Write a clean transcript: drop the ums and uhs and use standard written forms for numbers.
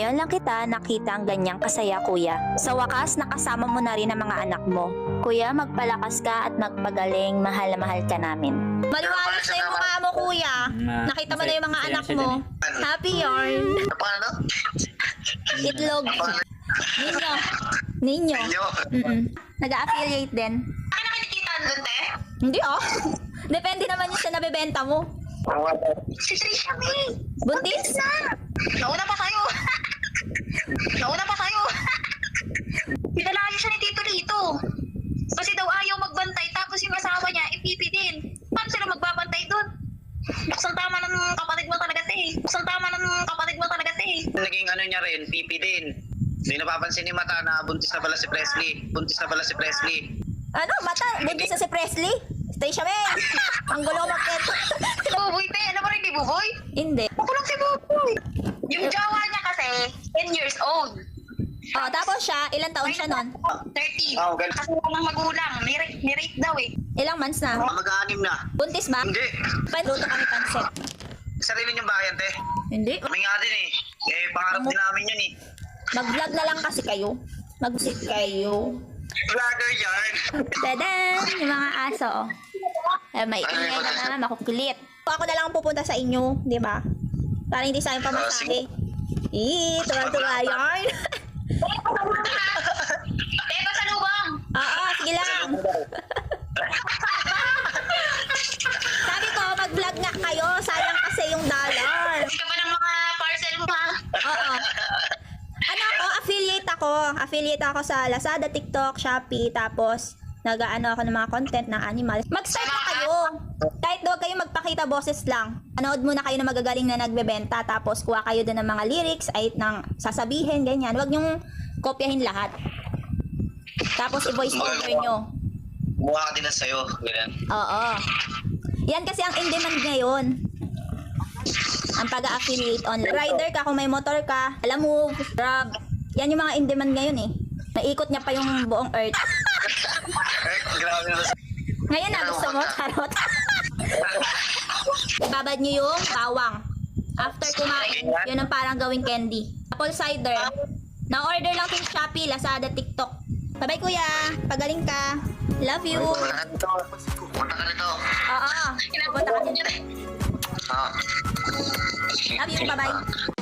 Ngayon lang kita nakita ang ganyang kasaya, kuya. Sa wakas, nakasama mo na rin ang mga anak mo. Kuya, magpalakas ka at magpagaling. Mahal na mahal ka namin. Maliwanag na yung mukha mo, kuya. Nakita mo na yung mga anak mo. Happy yarn. Paano? Itlog. Ninyo. Ninyo. Nag-affiliate din. Ay, nakikita doon, te? Hindi oh. Depende naman yung sa nabibenta mo. Si Trisha May. Buntis? Nauna pa kayo. Nauna pa kayo. Pinalayo siya ni Tito Lito. Kasi daw ayaw magbantay, tapos yung asawa niya, ipipi din. Paano sila magbabantay doon? Buksang tama ng kapatid mo talaga, te. Buksang tama ng kapatid mo talaga, te. Naging ano niya rin, pipi din. Hindi napapansin ni Mata na buntis na pala si Presley. Buntis na pala si Presley. Ano? Mata? Buntis na si Presley? Station May. Ang gulo makit. Buboy, te. Ano ba rin ni Buboy? Hindi. Makulong si Buboy. Yung jowa niya kasi, 10 years old. Oh, tapos siya, ilang taon siya nun? 13. Oh, ganun. Kasi walang magulang. Nirate daw eh. Ilang months na? Mag-aanim na. Buntis ba? Hindi. Paluto kami pansit. Sarili niyong bayan, te. Hindi. Kami nga din eh. Eh, pangarap din namin yun eh. Mag-vlog na lang kasi kayo. Mag-sit kayo. Vlogger yan. Dadan! Yung mga aso. Oh. Eh, may ingay na makukulit. Ako na lang ang pupunta sa inyo, di ba? Para hindi sa akin pamasahe. Tuwa-tuwa yarn. Teka sa lubang. Oo, sige lang. Sabi ko, mag-vlog nga kayo. Sayang kasi yung dollar. Ka pa ng mga parcel mo ha. Oo. Ano ako, affiliate ako sa Lazada, TikTok, Shopee, tapos nag-ano ako ng mga content ng animals. Mag-start na kayo. Kahit huwag kayo magpakita boses lang. Anood muna kayo na magagaling na nagbebenta, tapos kuha kayo din ng mga lyrics, ay ng sasabihin, ganyan. Huwag nyong kopyahin lahat. Tapos i-voice over nyo. Mukha ka din na sa'yo. Ganyan. Oo. Yan kasi ang in-demand ngayon. Ang pag-affiliate online. Rider ka, kung may motor ka, alam mo, grab. Yan yung mga in-demand ngayon eh. Naikot niya pa yung buong earth. Grabe na. Ngayon na, gusto mo, charot. Ibabad niyo yung bawang. After kumain, yun ang parang gawing candy. Apple cider. Na-order lang sa Shopee, Lazada, TikTok. Bye-bye kuya. Pagaling ka. Love you. Punta ka nito. Punta ka nito. Oo. Pupunta ka din. Ah. Love you. Bye-bye.